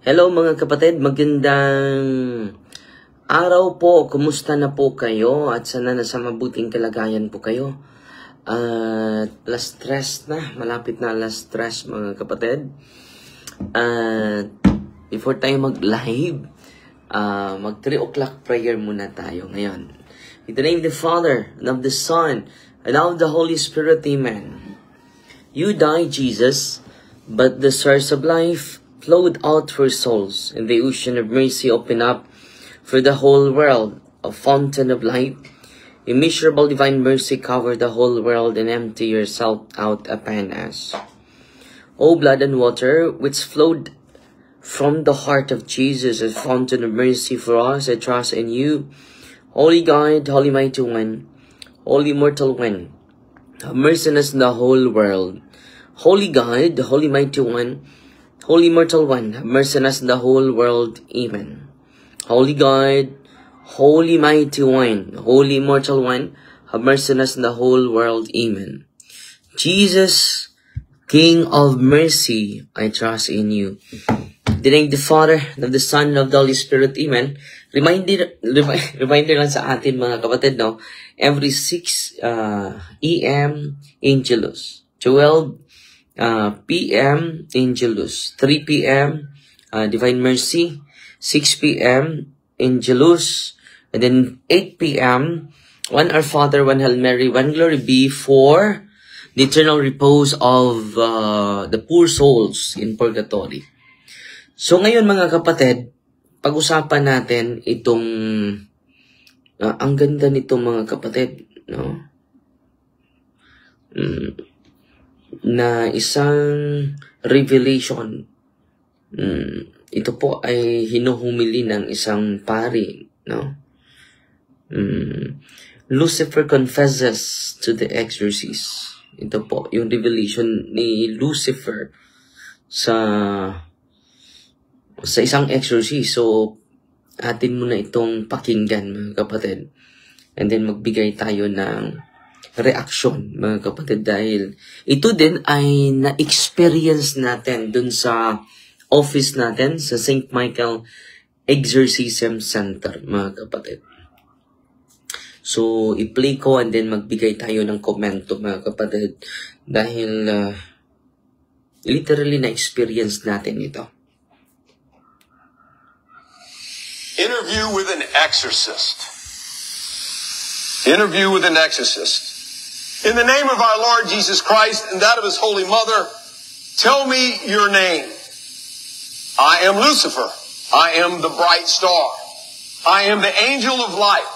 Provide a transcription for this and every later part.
Hello mga kapatid, magandang araw po. Kumusta na po kayo? At sana nasa mabuting kalagayan po kayo. Last stress na, malapit na last stress mga kapatid. Before tayo mag-live, mag 3 o'clock prayer muna tayo ngayon. In the name of the Father, and of the Son, and of the Holy Spirit, Amen. You died, Jesus, but the source of life flowed out for souls, and the ocean of mercy opened up for the whole world, a fountain of light. Immeasurable divine mercy covered the whole world and empty yourself out upon us. O blood and water, which flowed from the heart of Jesus, a fountain of mercy for us, I trust in you. Holy God, Holy Mighty One, Holy Immortal One, have mercy on us in the whole world. Holy God, Holy Mighty One, Holy Immortal One, have mercy on us in the whole world. Amen. Holy God, Holy Mighty One, Holy Immortal One, have mercy on us in the whole world. Amen. Jesus, King of mercy, I trust in you. In the name of the Father, and of the Son, and of the Holy Spirit. Amen. Reminder lang sa atin mga kapatid, no? Every 6 a.m. Angelus. 12 p.m. Angelus, 3 p.m. Divine Mercy, 6 p.m. Angelus, and then 8 p.m. One Our Father, one Hail Mary, one Glory Be for the eternal repose of the poor souls in purgatory. So ngayon mga kapatid, pag-usapan natin itong ang ganda nito mga kapatid, no? Na isang revelation. Ito po ay hinuhumili ng isang pari, no? Lucifer confesses to the exorcist. Ito po yung revelation ni Lucifer sa isang exorcist. So atin muna itong pakinggan mga kapatid, and then magbigay tayo ng reaction mga kapatid, dahil ito din ay na-experience natin dun sa office natin sa St. Michael Exorcism Center mga kapatid. So i-play ko and then magbigay tayo ng komento mga kapatid, dahil literally na-experience natin ito. Interview with an exorcist. Interview with an exorcist. In the name of our Lord Jesus Christ and that of his Holy Mother, tell me your name. I am Lucifer. I am the bright star. I am the angel of light.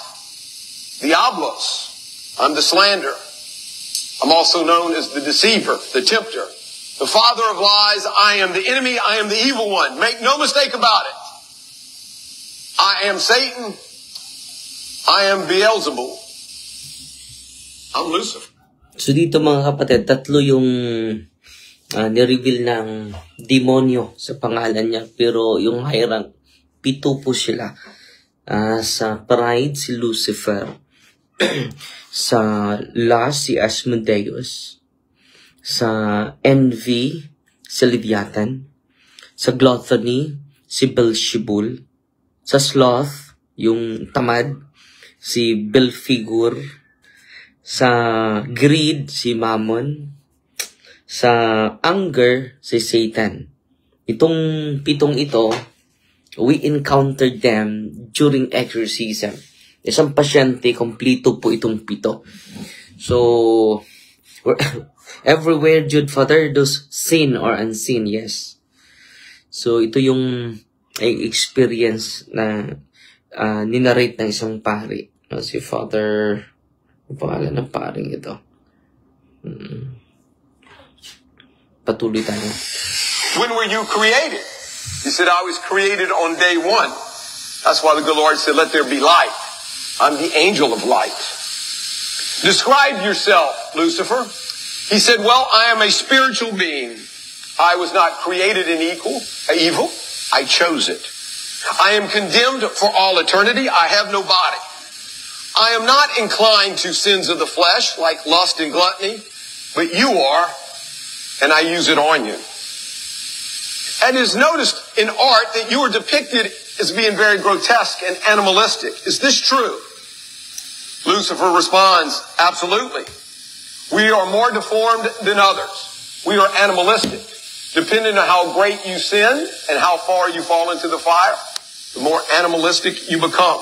Diablos. I'm the slanderer. I'm also known as the deceiver, the tempter, the father of lies. I am the enemy. I am the evil one. Make no mistake about it. I am Satan. I am Beelzebul. I'm Lucifer. So dito mga kapatid, tatlo yung nireveal ng demonyo sa pangalan niya. Pero yung high rank, 7 po sila. Sa pride, si Lucifer. Sa lust, si Asmodeus. Sa envy, si Leviathan. Sa gluttony, si Beelzebul. Sa sloth, yung tamad, si Belphegor. Sa greed, si Mammon. Sa anger, si Satan. Itong 7 ito, we encountered them during exorcism. Isang pasyente, kompleto po itong 7. So, everywhere, Jude Father, those seen or unseen, yes. So, ito yung experience na ninarrate ng isang pari. Si Father... Ang pangalan ng paring ito. Patuloy tayo. When were you created? He said, I was created on day 1. That's why the good Lord said, let there be light. I'm the angel of light. Describe yourself, Lucifer. He said, well, I am a spiritual being. I was not created in evil. I chose it. I am condemned for all eternity. I have no body. I am not inclined to sins of the flesh like lust and gluttony, but you are, and I use it on you. And is noticed in art that you are depicted as being very grotesque and animalistic. Is this true? Lucifer responds, absolutely. We are more deformed than others. We are animalistic. Depending on how great you sin and how far you fall into the fire, the more animalistic you become.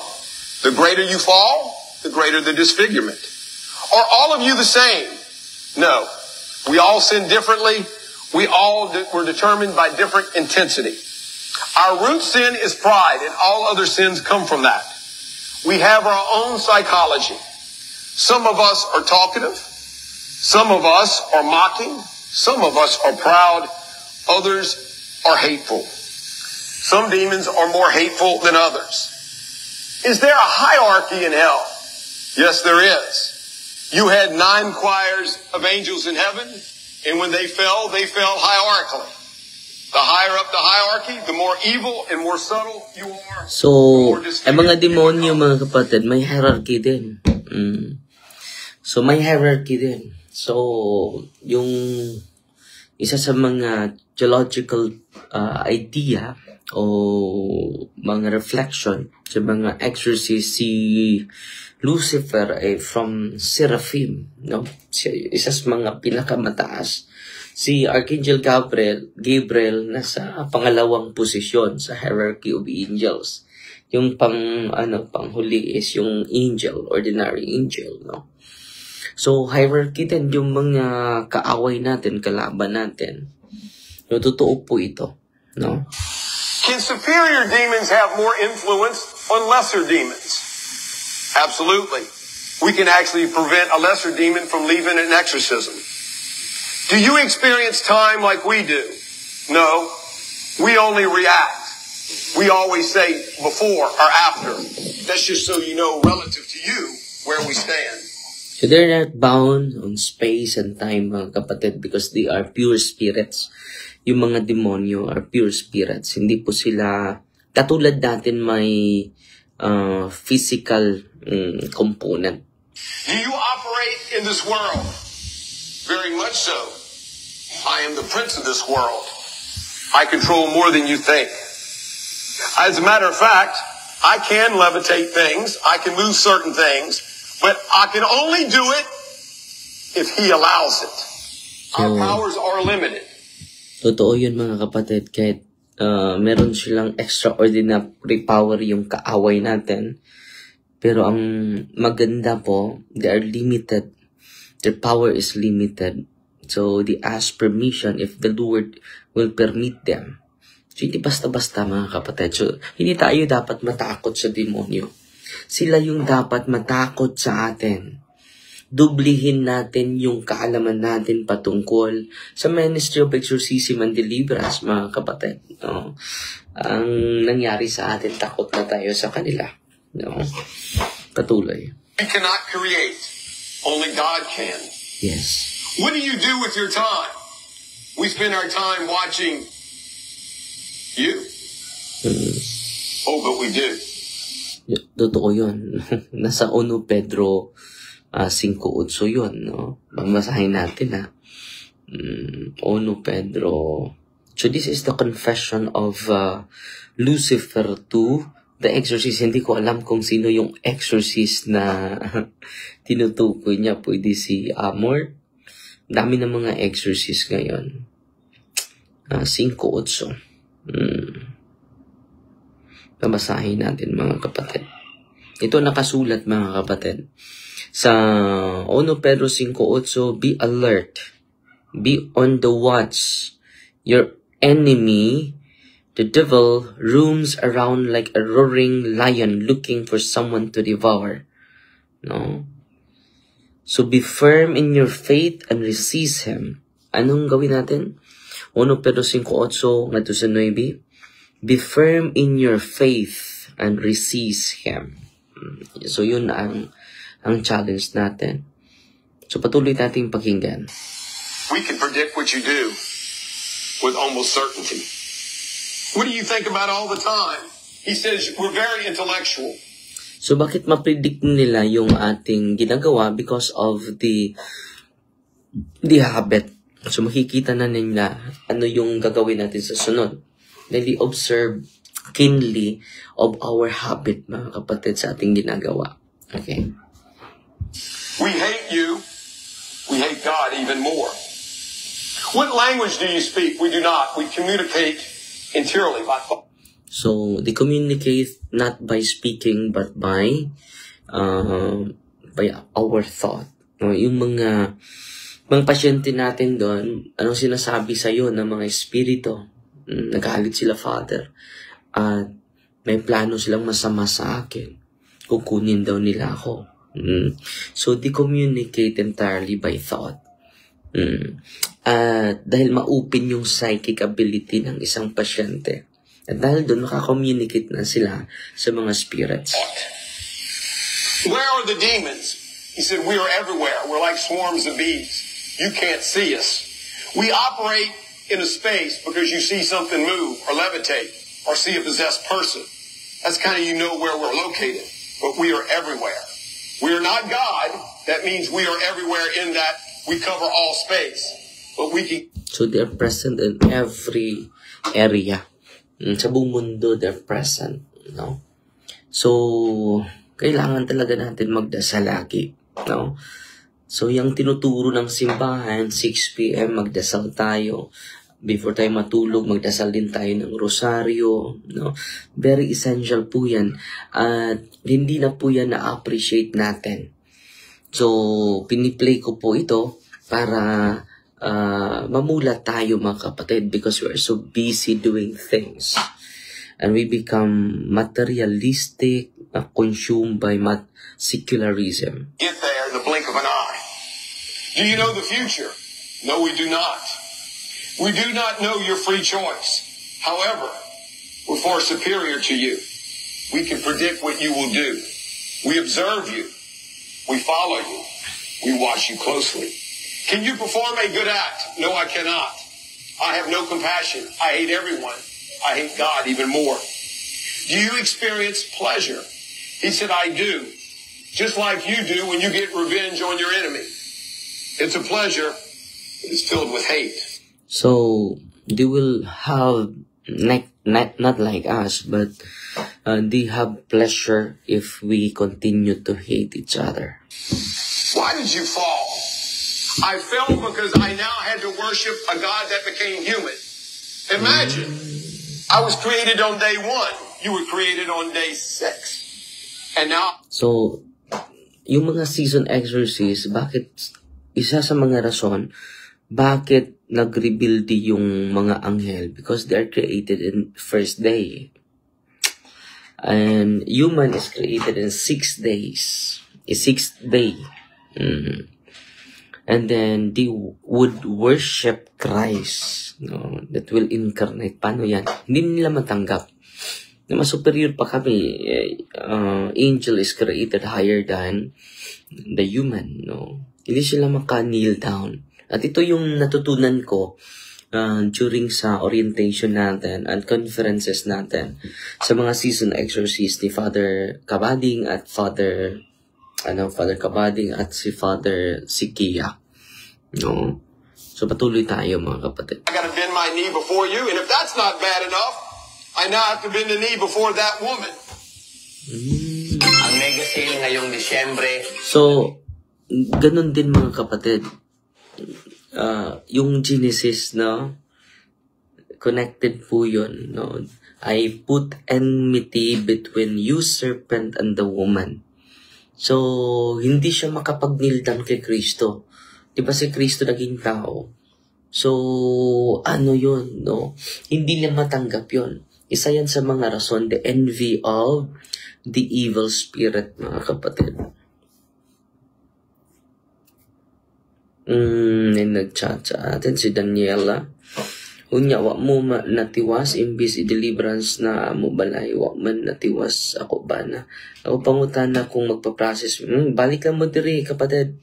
The greater you fall, the greater the disfigurement. Are all of you the same? No. We all sin differently. We all were determined by different intensity. Our root sin is pride, and all other sins come from that. We have our own psychology. Some of us are talkative. Some of us are mocking. Some of us are proud. Others are hateful. Some demons are more hateful than others. Is there a hierarchy in hell? Yes, there is. You had 9 choirs of angels in heaven, and when they fell hierarchically. The higher up the hierarchy, the more evil and more subtle you are. So, ang mga demonyo, mga kapatid, may hierarchy din. So, may hierarchy din. So, yung isa sa mga theological idea o mga reflection sa mga exorcist, si Lucifer ay from Seraphim, no? Isa sa mga pinakamataas. Si Archangel Gabriel nasa pangalawang posisyon sa hierarchy of angels. Yung panghuli is yung angel, ordinary angel, no? So, hierarchy din yung mga kaaway natin, kalaban natin. No, totoo po ito, no? Can superior demons have more influence on lesser demons? Absolutely. We can actually prevent a lesser demon from leaving an exorcism. Do you experience time like we do? No. We only react. We always say before or after. That's just so you know relative to you where we stand. So they're not bound on space and time, mga kapatid, because they are pure spirits. Yung mga demonyo are pure spirits. Hindi po sila, katulad natin may physical component. Do you operate in this world? Very much so. I am the prince of this world. I control more than you think. As a matter of fact, I can levitate things. I can move certain things. But I can only do it if He allows it. Our powers are limited. Totoo yun, mga kapatid. Kahit meron silang extraordinary power yung kaaway natin. Pero ang maganda po, they are limited. Their power is limited. So, they ask permission if the Lord will permit them. So, hindi basta-basta, mga kapatid. So, hindi tayo dapat matakot sa demonyo. Sila yung dapat matakot sa atin. Dublihin natin yung kaalaman natin patungkol sa Ministry of Exorcism and Deliverance, mga kapatid. No? Ang nangyari sa atin, takot na tayo sa kanila. No? Patuloy. We cannot create. Only God can. Yes. What do you do with your time? We spend our time watching you. Oh, but we do. Totoo yun. Nasa 1 Pedro 5:8 yun, no? Mamasahin natin, ha? 1 Pedro. So, this is the confession of Lucifer to the exorcist. Hindi ko alam kung sino yung exorcist na tinutukoy niya. Pwede si Amor. Dami ng mga exorcist ngayon. 5:8. Babasahin natin, mga kapatid. Ito nakasulat, mga kapatid. Sa 1 Pedro 5:8, be alert. Be on the watch. Your enemy, the devil, roams around like a roaring lion looking for someone to devour. No? So be firm in your faith and resist him. Anong gawin natin? 1 Pedro 5:8 ngadto sa 9. Be firm in your faith and resist him. So yun ang challenge natin. So patuloy nating pakinggan. We can predict what you do with almost certainty. What do you think about all the time? He says we're very intellectual. So bakit ma-predict nila yung ating ginagawa? Because of the habit. So makikita na nila ano yung gagawin natin sa sunod. Daily observe keenly of our habit, mga kapatid, sa ating ginagawa. Okay? We hate you. We hate God even more. What language do you speak? We do not. We communicate interiorly by thought. So, they communicate not by speaking, but by our thought. Yung mga pasyente natin doon, anong sinasabi sa'yo ng mga espiritu? Nagalit sila, Father. At may plano silang masama sa akin. Kukunin daw nila ako. So, they communicate entirely by thought. At dahil ma-open yung psychic ability ng isang pasyente. At dahil doon, makakommunicate na sila sa mga spirits. Where are the demons? He said, we are everywhere. We're like swarms of bees. You can't see us. We operate in a space because you see something move or levitate or see a possessed person. That's kind of, you know where we're located. But we are everywhere. We are not God. That means we are everywhere in that we cover all space. But we can... So they're present in every area. Sa buong mundo, they're present. No? So, kailangan talaga natin magdasal lagi. No? So, yung tinuturo ng simbahan, 6 p.m. magdasal tayo. Before tayo matulog, magdasal din tayo ng rosaryo. No? Very essential po yan. At hindi na po yan na-appreciate natin. So, piniplay ko po ito para mamulat tayo, mga kapatid, because we are so busy doing things. And we become materialistic, consumed by secularism. Get there in the blink of an eye. Do you know the future? No, we do not. We do not know your free choice. However, we're far superior to you. We can predict what you will do. We observe you. We follow you. We watch you closely. Can you perform a good act? No, I cannot. I have no compassion. I hate everyone. I hate God even more. Do you experience pleasure? He said, I do. Just like you do when you get revenge on your enemy. It's a pleasure. It's filled with hate. So, they will have, not like us, but they have pleasure if we continue to hate each other. Why did you fall? I fell because I now had to worship a God that became human. Imagine, I was created on day 1. You were created on day 6. And now... So, yung mga season exorcists, bakit, isa sa mga rason, bakit nag-rebuild yung mga anghel? Because they are created in first day. And human is created in 6 days. A 6th day. And then they would worship Christ, no, that will incarnate. Paano yan? Hindi nila matanggap. Na mas superior pa kami. Angel is created higher than the human. No? Hindi sila maka-kneel down. At ito yung natutunan ko during sa orientation natin and conferences natin sa mga season exorcists ni Father Kabading at Father Kabading at si Father Sikia. No? So patuloy tayo, mga kapatid. I gotta bend my knee before you, and if that's not bad enough, I now have to bend the knee before that woman. Ang mega sale ngayong Disyembre. So, ganun din, mga kapatid. Yung Genesis, no? Connected po yun, no? I put enmity between you, serpent, and the woman. So, hindi siya makapag-kneel down kay Kristo. Diba si Kristo naging tao? So, ano yun, no? Hindi niya matanggap yun. Isa yan sa mga rason, the envy of the evil spirit, mga kapatid. Nag-chat sa atin si Daniela. Unya, wa mo natiwas, imbis i-deliverance na mo balay, wa man natiwas ako ba na. Ako pangutan na kung magpa-process. Balik lang mo diri, kapatid.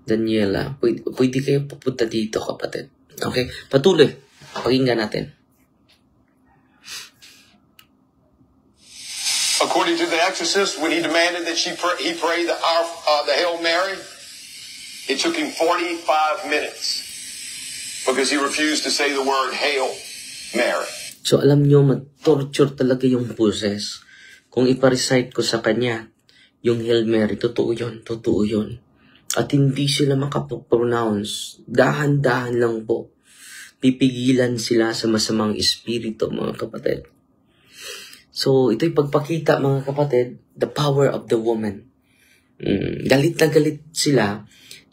Daniela, pwede kayo pupunta dito, kapatid. Okay? Patuloy. Pakinggan natin. According to the exorcist, when he demanded that he pray the Hail Mary, it took him 45 minutes. because he refused to say the word Hail Mary. So alam nyo, mag-torture talaga yung boses. Kung iparecite ko sa kanya, yung Hail Mary, totoo yun, totoo yun. At hindi sila makapronounce. Dahan-dahan lang po. Pipigilan sila sa masamang espiritu, mga kapatid. So, ito'y pagpakita, mga kapatid, the power of the woman. Galit na galit sila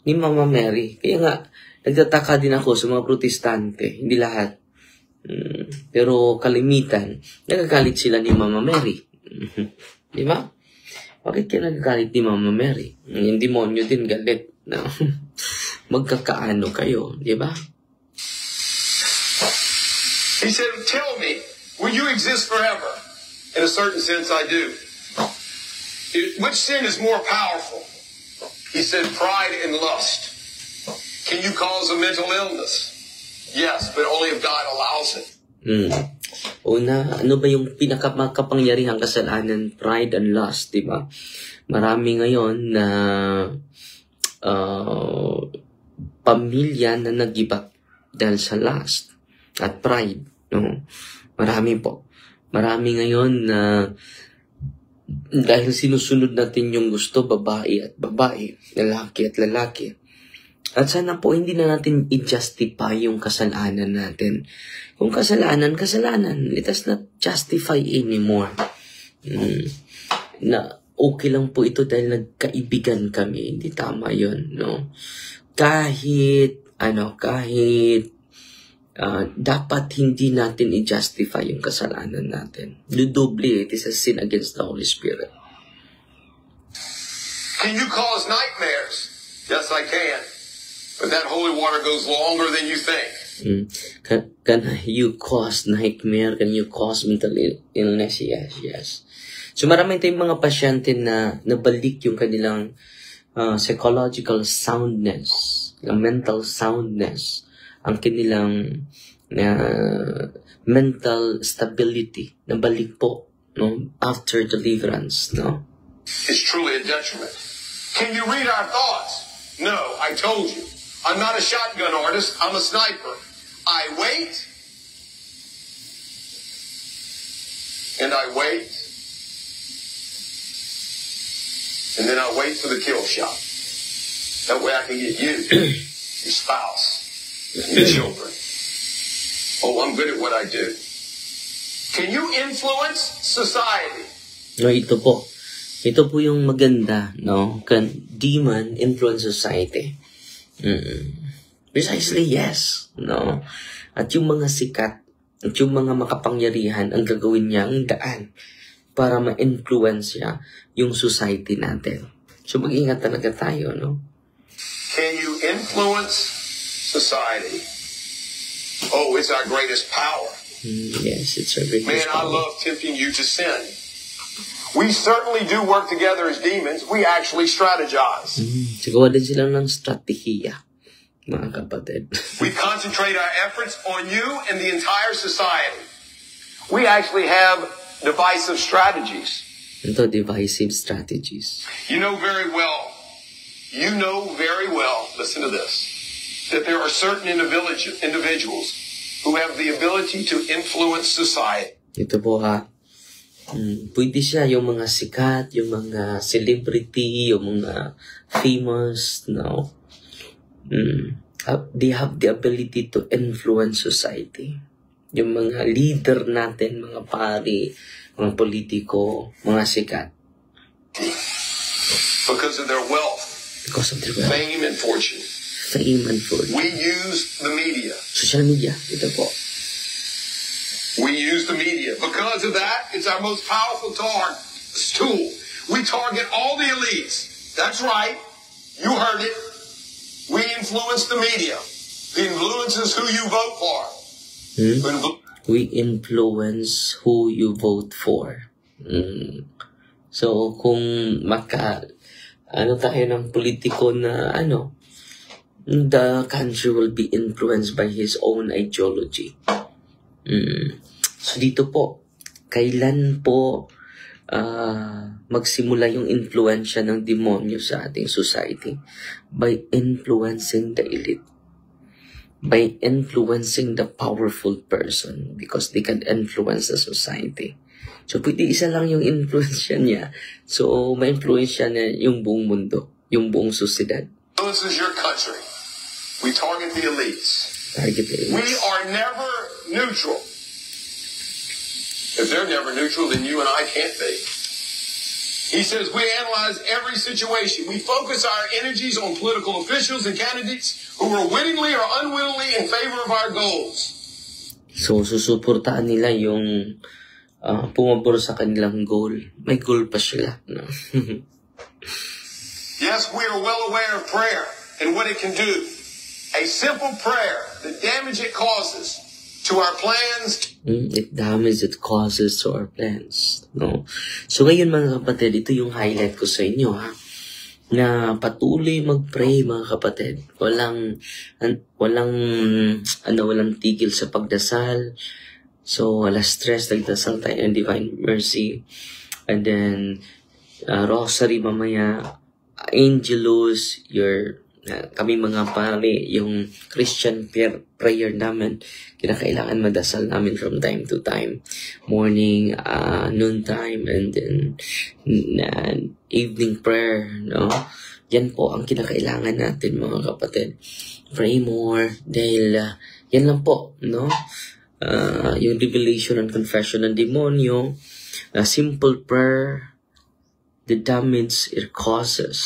ni Mama Mary. Kaya nga, nagtataka din ako sa mga protestante. Hindi lahat. Pero kalimitan, nagagalit sila ni Mama Mary. Di ba? Bakit kaya nagagalit ni Mama Mary? Yung demonyo din galit. No? Magkakaano kayo, di ba? He said, tell me, will you exist forever? In a certain sense, I do. Which sin is more powerful? He said, pride and lust. Can you cause a mental illness? Yes, but only if God allows it. Una, ano ba yung pinakamakapangyarihang kasalanan? Pride and lust, di ba? Marami ngayon na pamilya na nag-give dahil sa lust at pride. No? Marami po. Marami ngayon na dahil sinusunod natin yung gusto, babae at babae, lalaki at lalaki. At sana po hindi na natin i-justify yung kasalanan natin. Kung kasalanan, kasalanan. Let us not justify anymore. Na okay lang po ito dahil nagkaibigan kami. Hindi tama yun, no? Kahit dapat hindi natin i-justify yung kasalanan natin. Dudubli, it is a sin against the Holy Spirit. Can you cause nightmares? Yes, I can. But that holy water goes longer than you think. Can you cause nightmare? Can you cause mental illness? Yes, yes. So marami tayong mga pasyente na nabalik yung kanilang psychological soundness, mental soundness, ang kanilang mental stability, nabalik po, no, after deliverance, no? It's truly a detriment. Can you read our thoughts? No, I told you. I'm not a shotgun artist. I'm a sniper. I wait. And I wait. And then I wait for the kill shot. That way I can get you, your spouse, your children. Oh, I'm good at what I do. Can you influence society? No, ito po. Ito po yung maganda, no? Can demon influence society? Precisely, yes. No? At yung mga sikat, at yung mga makapangyarihan, ang gagawin niya, ang daan para ma-influence niya yung society natin. So, mag-ingat talaga tayo, no? Can you influence society? Oh, it's our greatest power. Yes, it's our greatest Man, power. I love tempting you to sin. We certainly do work together as demons. We actually strategize. Sigawa din sila ng strategiya, mga kapatid. We concentrate our efforts on you and the entire society. We actually have divisive strategies. Ito, divisive strategies. You know very well, listen to this, that there are certain individuals who have the ability to influence society. Ito po ha. Pwede siya yung mga sikat, yung mga celebrity, yung mga famous, no? They have the ability to influence society. Yung mga leader natin, mga pari, mga politiko, mga sikat. Because of their wealth, fame and fortune. Fame and fortune. We use the media. Social media, ito po. We use the media. Because of that, it's our most powerful tool. We target all the elites. That's right. You heard it. We influence the media. The influences who you vote for. We influence who you vote for. So, kung tayo ng politiko na the country will be influenced by his own ideology. So dito po, kailan po magsimula yung influensya ng demonyo sa ating society? By influencing the elite. by influencing the powerful person because they can influence the society. So, pwede isa lang yung influence niya. So, ma-influence niya yung buong mundo, yung buong sociedad. This is your country. We target the elites. We are never neutral. If they're never neutral, then you and I can't be. He says we analyze every situation. We focus our energies on political officials and candidates who are wittingly or unwittingly in favor of our goals. So, susuportaan nila yung pumabor sa kanilang goal. May goal pa sila. No? Yes, we are well aware of prayer and what it can do. A simple prayer, the damage it causes to our plans. It damage it causes to our plans. No? So ngayon mga kapatid, ito yung highlight ko sa inyo ha. Na patuloy mag-pray mga kapatid. Walang tigil sa pagdasal. So wala stress, nagdasal tayo ng Divine Mercy. And then rosary mamaya, Angelus, kami mga pare, yung Christian prayer namin, kinakailangan madasal namin from time to time. Morning, noontime, and then evening prayer, no? Yan po ang kinakailangan natin mga kapatid. Pray more, dahil yan lang po, no? Yung revelation and confession ng demonyo, simple prayer, the damage it causes.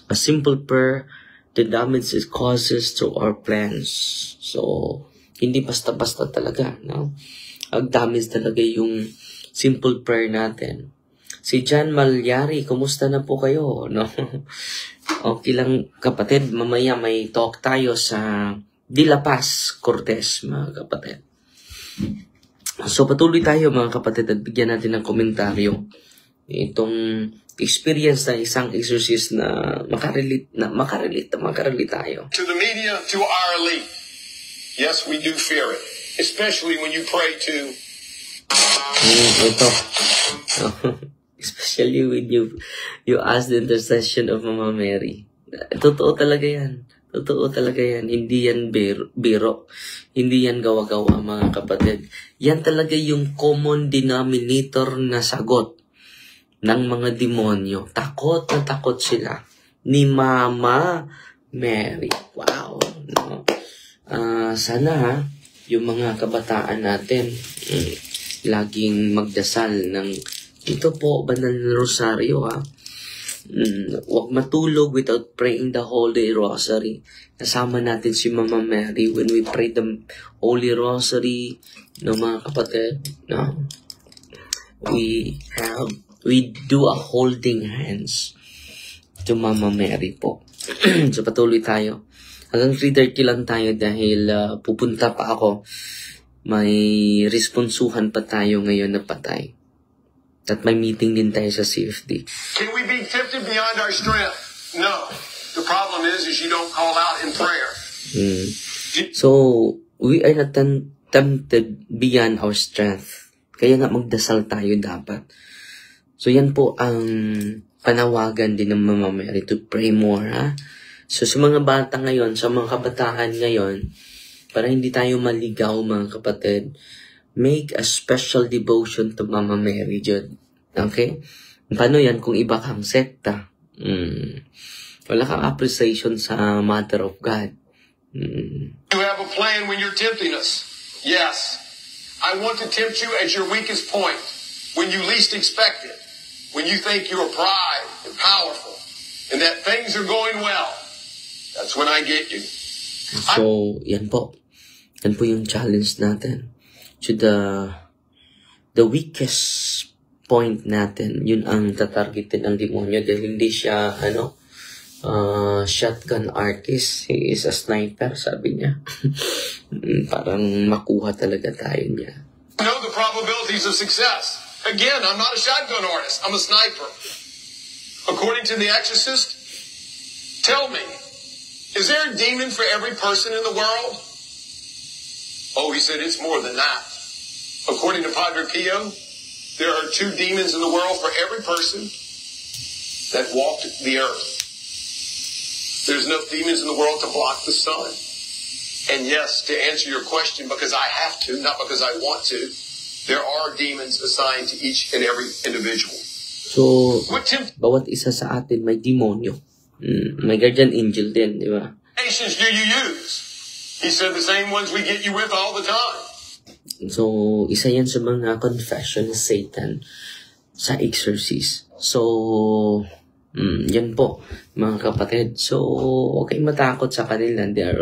A simple prayer, the damage it causes to our plans. So, hindi basta-basta talaga, no? Ang damage talaga yung simple prayer natin. Si John Malyari, kumusta na po kayo, no? Okay lang, kapatid, mamaya may talk tayo sa De La Paz, Cortez, mga kapatid. So, patuloy tayo, mga kapatid, at bigyan natin ng komentaryo. Itong experience na isang exorcist na makarelate tayo. To the media, to our elite. Yes, we do fear it. Especially when you pray to... Ito. Especially when you ask the intercession of Mama Mary. Totoo talaga yan. Totoo talaga yan. Hindi yan biro. Hindi yan gawa-gawa, mga kapatid. Yan talaga yung common denominator na sagot ng mga demonyo. Takot na takot sila ni Mama Mary. Wow. No? Sana yung mga kabataan natin laging magdasal ng ito po, banal na rosaryo ha. Huwag matulog without praying the Holy Rosary. Kasama natin si Mama Mary when we pray the Holy Rosary. No, mga kapatid, no? We do a holding hands to Mama Mary po. So patuloy tayo. Hanggang 3:30 lang tayo dahil pupunta pa ako. May responsuhan pa tayo ngayon na patay. At may meeting din tayo sa CFD. Can we be tempted beyond our strength? No. The problem is you don't call out in prayer. So, we are not tempted beyond our strength. Kaya nga magdasal tayo dapat. So, yan po ang panawagan din ng Mama Mary to pray more, ha? So, sa mga bata ngayon, sa mga kabataan ngayon, para hindi tayo maligaw, mga kapatid, make a special devotion to Mama Mary, Jud. Okay? Paano yan kung iba kang sekta? Wala kang appreciation sa Mother of God. You have a plan when you're tempting us. Yes. I want to tempt you at your weakest point. When you least expect it. When you think you're pride and powerful. And that things are going well. That's when I get you. So, yan po. Yan po yung challenge natin. To the weakest point natin, yun ang tatargetin ng demonyo dahil hindi siya shotgun artist, he is a sniper, sabi niya. Parang makuha talaga tayo niya. Know the probabilities of success. Again, I'm not a shotgun artist, I'm a sniper. According to The Exorcist, tell me, is there a demon for every person in the world? Oh, he said it's more than that. According to Padre Pio, there are 2 demons in the world for every person that walked the earth. There's enough demons in the world to block the sun. And yes, to answer your question, because I have to, not because I want to, there are demons assigned to each and every individual. So, bawat isa sa atin may demonyo. May guardian angel din, di ba? Nations do you use? He said the same ones we get you with all the time. So, isa yan sa mga confession ni Satan sa exorcist. So, yan po, mga kapatid. So, huwag kayong matakot sa kanila. They are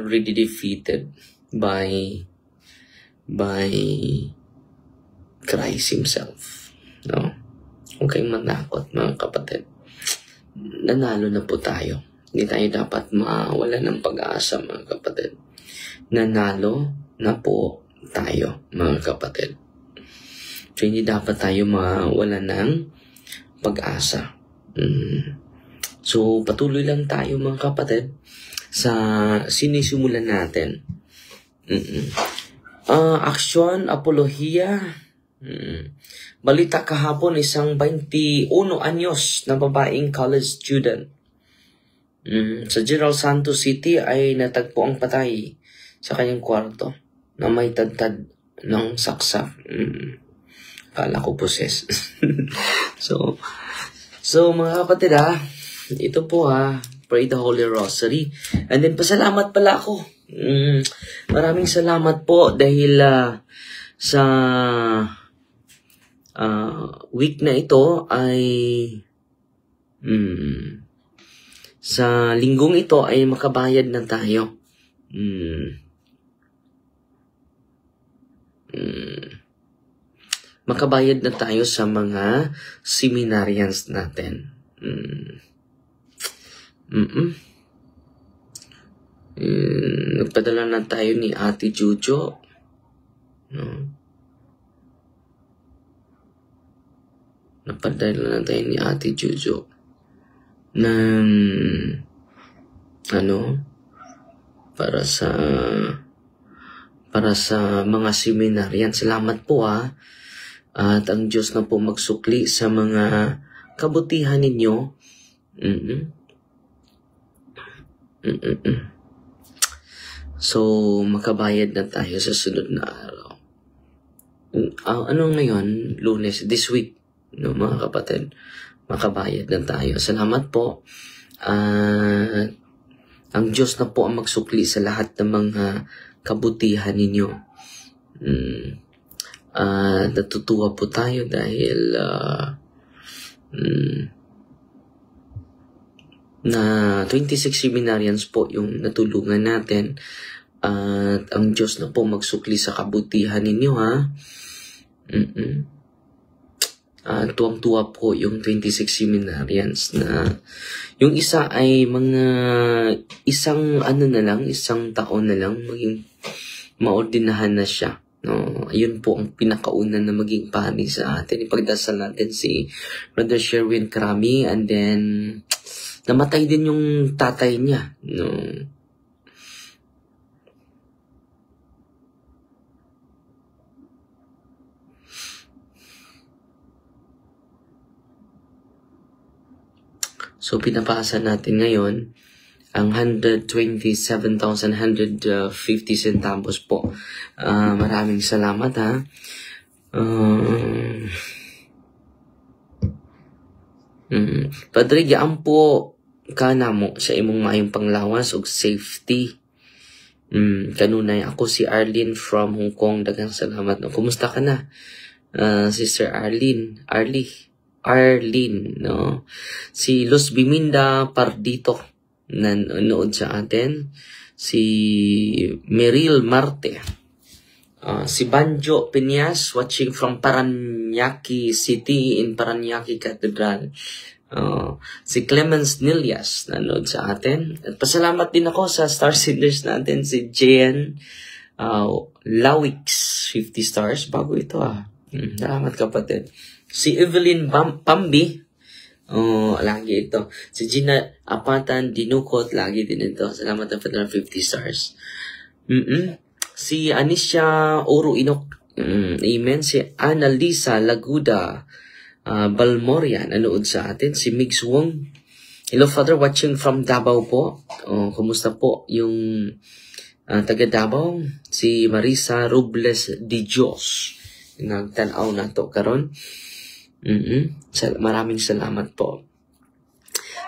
already defeated by Christ himself. No? Huwag kayong matakot, mga kapatid. Nanalo na po tayo. Hindi tayo dapat mawala ng pag-asa, mga kapatid. Nanalo na po tayo, mga kapatid. So, hindi dapat tayo mawala ng pag-asa. So, patuloy lang tayo, mga kapatid, sa sinisimulan natin. Aksyon, apolohiya. Balita kahapon, isang 21 anyos na babaeng college student sa General Santos City ay natagpo ang patay sa kanyang kwarto na may tadtad ng saksak. Kala ko poses. so mga kapatid ito po pray the Holy Rosary. And then pasalamat pala ako. Maraming salamat po dahil sa week na ito ay sa linggong ito ay makabayad na tayo. Makabayad na tayo sa mga seminarians natin. Nagpadala na tayo ni Ate Jojo. No? Napadala na tayo ni Ate Jojo ng para sa mga seminaryan. Salamat po at ang Diyos na po magsukli sa mga kabutihan ninyo. So makabayad na tayo sa sunod na araw. Ano ngayon? Lunes, this week, no, mga kapatid, makabayad na tayo. Salamat po. Ang Diyos na po ang magsukli sa lahat ng mga kabutihan ninyo. Natutuwa po tayo dahil na 26 seminarians po yung natulungan natin. At ang Diyos na po magsukli sa kabutihan ninyo, tuwang-tuwa po yung 26 seminarians na yung isa ay mga isang taon na lang maging maordinahan na siya. No, ayun po ang pinakauna na maging pari sa atin. Ipagdasal natin si Brother Sherwin Krami, and then namatay din yung tatay niya. No. So pinapasa natin ngayon ang 127,150 centavos po. Maraming salamat Padre, gaan po kana mo sa imong maayong panglawas ug safety. Kanunay ako si Arlene from Hong Kong. Daghang salamat. No? Kumusta ka na? Sister Arlene, no? Si Luz Biminda Pardito nanonood sa atin. Si Meril Marte. Si Banjo Piñas watching from Paranaque City in Paranaque Cathedral. Si Clemens Nilias nanonood sa atin. At pasalamat din ako sa star senders natin. Si Jen Lawix, 50 stars. Bago ito Salamat kapatid. Si Evelyn Pambi. Lagi ito. Si Gina Apatan Dinukot, lagi din ito. Salamat na for 50 stars. Si Anisha Oro Inok. Amen. Si Annalisa Laguda Balmorian, nanood sa atin. Si Migs Wong. Hello, Father, watching from Davao po. Kumusta po yung taga Davao? Si Marisa Robles Di Dios. Nagtanaw na to karon. Maraming salamat po.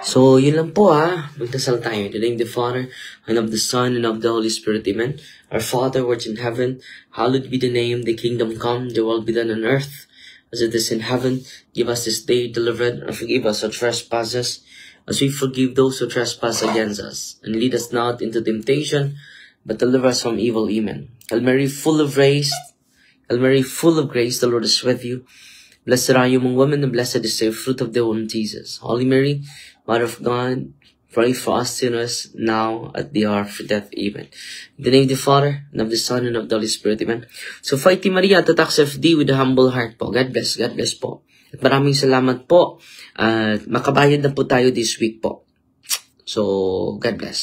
So, yun lang po Magdasal tayo. In the name of the Father, and of the Son, and of the Holy Spirit. Amen. Our Father, which in heaven, hallowed be the name, the kingdom come, the will be done on earth, as it is in heaven. Give us this day delivered, and forgive us our trespasses, as we forgive those who trespass against us. And lead us not into temptation, but deliver us from evil. Amen. Hail Mary, full of grace, the Lord is with you. Blessed are you among women, and blessed is the fruit of the womb, Jesus. Holy Mary, Mother of God, pray for us sinners, now at the hour of death. Amen. In the name of the Father, and of the Son, and of the Holy Spirit. Amen. So, Fighting Maria, Tatak FD with a humble heart po. God bless po. At maraming salamat po. Makabayad na po tayo this week po. So, God bless.